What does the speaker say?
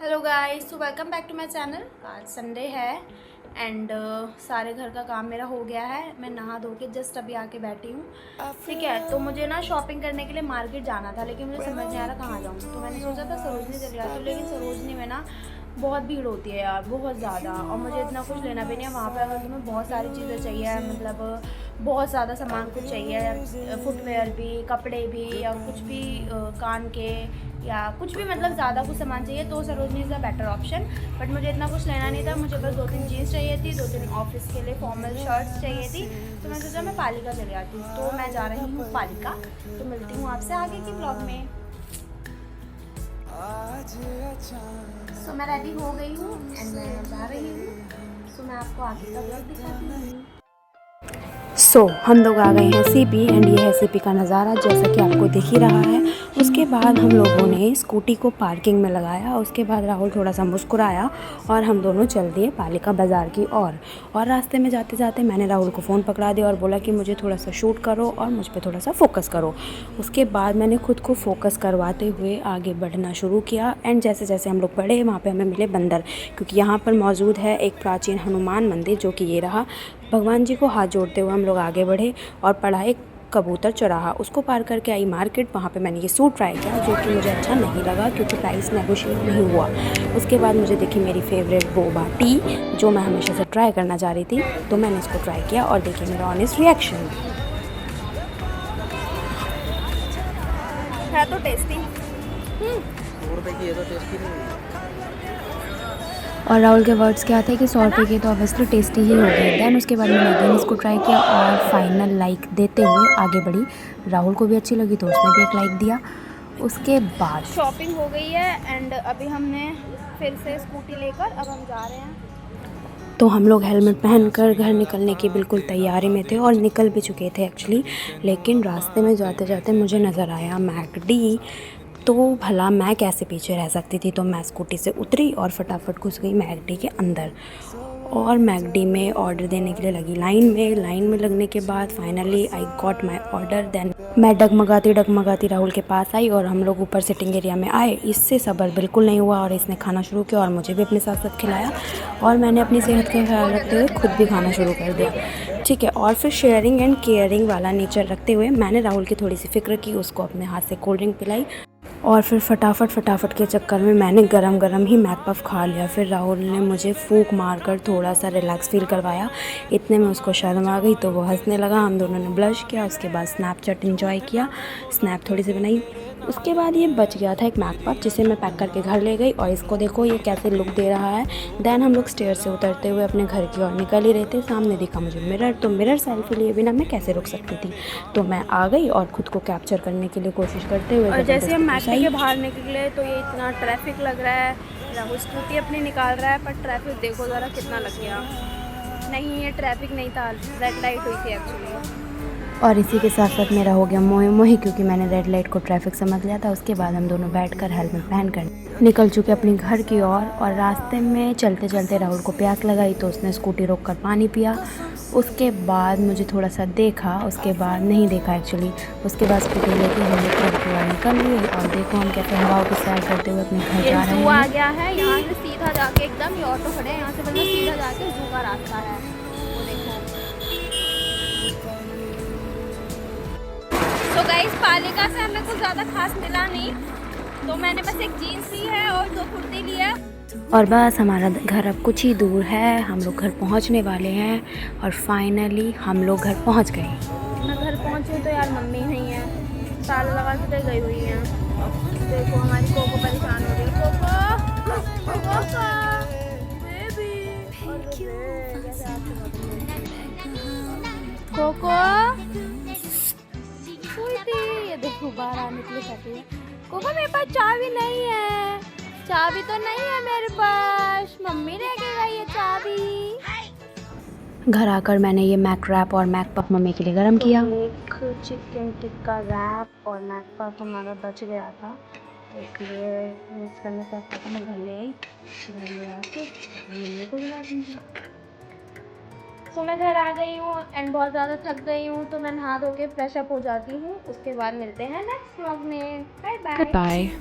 Hello guys, तो welcome back to my channel. आज Sunday है एंड सारे घर का काम मेरा हो गया है। मैं नहा धो के जस्ट अभी आके बैठी हूँ। ठीक है, तो मुझे ना शॉपिंग करने के लिए मार्केट जाना था, लेकिन मुझे समझ नहीं आ रहा कहाँ जाऊँ। तो मैंने सोचा था सरोजनी चली जाती हूँ, लेकिन सरोजनी में ना बहुत भीड़ होती है यार, बहुत ज़्यादा। और मुझे इतना कुछ लेना भी नहीं है वहाँ पे। अगर तुम्हें बहुत सारी चीज़ें चाहिए, मतलब बहुत ज़्यादा सामान कुछ चाहिए, फुटवेयर भी, कपड़े भी, या कुछ भी कान के या कुछ भी, मतलब ज़्यादा कुछ सामान चाहिए तो Sarojini is a better option. But मुझे इतना कुछ लेना नहीं था। मुझे बस 2-3 जीन्स चाहिए थी, 2-3 ऑफिस के लिए फॉर्मल शर्ट्स चाहिए थी। तो मैं सोचा मैं पालिका चले जाती हूँ, तो मैं जा रही हूँ पालिका। तो मिलती हूँ आपसे आगे की ब्लॉग में। सो मैं रेडी हो गई हूँ एंड मैं जा रही हूँ। सो मैं आपको आगे का ब्लॉग दिखाती हूँ। हम लोग आ गए हैं सीपी एंड ये है सीपी का नज़ारा, जैसा कि आपको दिख ही रहा है। उसके बाद हम लोगों ने स्कूटी को पार्किंग में लगाया। उसके बाद राहुल थोड़ा सा मुस्कुराया और हम दोनों चल दिए पालिका बाज़ार की ओर। और रास्ते में जाते जाते मैंने राहुल को फ़ोन पकड़ा दिया और बोला कि मुझे थोड़ा सा शूट करो और मुझ पर थोड़ा सा फोकस करो। उसके बाद मैंने खुद को फोकस करवाते हुए आगे बढ़ना शुरू किया। एंड जैसे जैसे हम लोग बढ़े, वहाँ पर हमें मिले बंदर, क्योंकि यहाँ पर मौजूद है एक प्राचीन हनुमान मंदिर, जो कि ये रहा। भगवान जी को हाथ जोड़ते हुए हम लोग आगे बढ़े और पढ़ा एक कबूतर चौराहा। उसको पार करके आई मार्केट। वहाँ पे मैंने ये सूट ट्राई किया, जो कि मुझे अच्छा नहीं लगा क्योंकि प्राइस नेगोशिएट नहीं हुआ। उसके बाद मुझे देखी मेरी फेवरेट बोबा टी, जो मैं हमेशा से ट्राई करना चाह रही थी। तो मैंने इसको ट्राई किया और देखिए मेरा ऑनेस्ट रिएक्शन। है तो टेस्टी। 100 रुपये की है तो टेस्टी नहीं। और राहुल के वर्ड्स क्या थे कि 100 रुपये के तो ऑब्वियसली टेस्टी ही हो गए। देन उसके बाद मैंने अगेन इसको ट्राई किया और फाइनल लाइक देते हुए आगे बढ़ी। राहुल को भी अच्छी लगी तो उसने भी एक लाइक दिया। उसके बाद शॉपिंग हो गई है एंड अभी हमने फिर से स्कूटी लेकर अब हम जा रहे हैं। तो हम लोग हेलमेट पहनकर घर निकलने की बिल्कुल तैयारी में थे और निकल भी चुके थे एक्चुअली। लेकिन रास्ते में जाते जाते मुझे नज़र आया मैकडी। तो भला मैं कैसे पीछे रह सकती थी, तो मैं स्कूटी से उतरी और फटाफट घुस गई मैकडी के अंदर। और मैकडी में ऑर्डर देने के लिए लगी लाइन में लगने के बाद finally I got my order. Then मैं डगमगाती राहुल के पास आई और हम लोग ऊपर सिटिंग एरिया में आए। इससे सब्र बिल्कुल नहीं हुआ और इसने खाना शुरू किया और मुझे भी अपने साथ साथ खिलाया। और मैंने अपनी सेहत का ख्याल रखते हुए खुद भी खाना शुरू कर दिया। ठीक है, और फिर शेयरिंग एंड केयरिंग वाला नेचर रखते हुए मैंने राहुल की थोड़ी सी फिक्र की, उसको अपने हाथ से कोल्ड ड्रिंक पिलाई। और फिर फटाफट के चक्कर में मैंने गरम ही मैक पफ खा लिया। फिर राहुल ने मुझे फूंक मारकर थोड़ा सा रिलैक्स फील करवाया। इतने में उसको शर्म आ गई तो वो हंसने लगा। हम दोनों ने ब्लश किया। उसके बाद स्नैपचैट एंजॉय किया, स्नैप थोड़ी सी बनाई। उसके बाद ये बच गया था एक मैक पफ, जिसे मैं पैक करके घर ले गई। और इसको देखो ये कैसे लुक दे रहा है। देन हम लोग स्टेयर से उतरते हुए अपने घर की ओर निकल ही रहे थे। सामने दिखा मुझे मिरर, तो मिरर सेल्फी लिए बिना मैं कैसे रुक सकती थी। तो मैं आ गई और खुद को कैप्चर करने के लिए कोशिश करते हुए, और जैसे हम मैक के बाहर निकले तो ये इतना ट्रैफिक लग रहा है। राहुल स्कूटी अपनी निकाल रहा है, पर ट्रैफिक देखो ज़रा कितना लग गया। नहीं, ये ट्रैफिक नहीं था, रेड लाइट हुई थी एक्चुअली। और इसी के साथ साथ मेरा हो गया मोहे क्योंकि मैंने रेड लाइट को ट्रैफिक समझ लिया था। उसके बाद हम दोनों बैठकर हेलमेट पहनकर निकल चुके अपने घर की ओर। और रास्ते में चलते चलते राहुल को प्यास लगाई तो उसने स्कूटी रोककर पानी पिया। उसके बाद मुझे थोड़ा सा देखा, उसके बाद नहीं देखा एक्चुअली। उसके बाद स्कूटी लेके हम लोग घर की ओर निकल लिए और देखो हम कैसे हवाओं को सैर करते हुए अपने घर जा रहे हैं। आ गया है, यहाँ से सीधा जाके एकदम ये ऑटो खड़े हैं, यहाँ से मतलब सीधा जाके जू का रास्ता है। वो देखो। तो गाइस, पालिका से हमें कुछ ज़्यादा खास मिला नहीं, तो मैंने बस एक जीन्स ली है और 2 कुर्ती ली है। और बस हमारा घर अब कुछ ही दूर है, हम लोग घर पहुंचने वाले हैं। और फाइनली हम लोग घर पहुंच गए। मैं घर पहुंची तो यार मम्मी नहीं है, ताला लगा के गई हुई हैं। देखो हमारी कोको परेशान हो रही है। कोको ये देखो बाहर आने के लिए कहती है। कोको मेरे पास चाबी नहीं है, चाबी तो नहीं है मेरे पास, मम्मी रह गई है चाबी। घर आकर मैंने ये मैक रैप और मैक पफ मम्मी के लिए गरम किया। एक चिकन टिक्का रैप और मैक पफ हमारा बच गया था, इसलिए मिक्स करने से अच्छा मैं घर ले आई। तो मैं घर आ गई हूँ एंड बहुत ज़्यादा थक गई हूँ, तो मैं नहा धो के फ्रेश अप हो जाती हूँ। उसके बाद मिलते हैं नेक्स्ट व्लॉग में। Bye bye.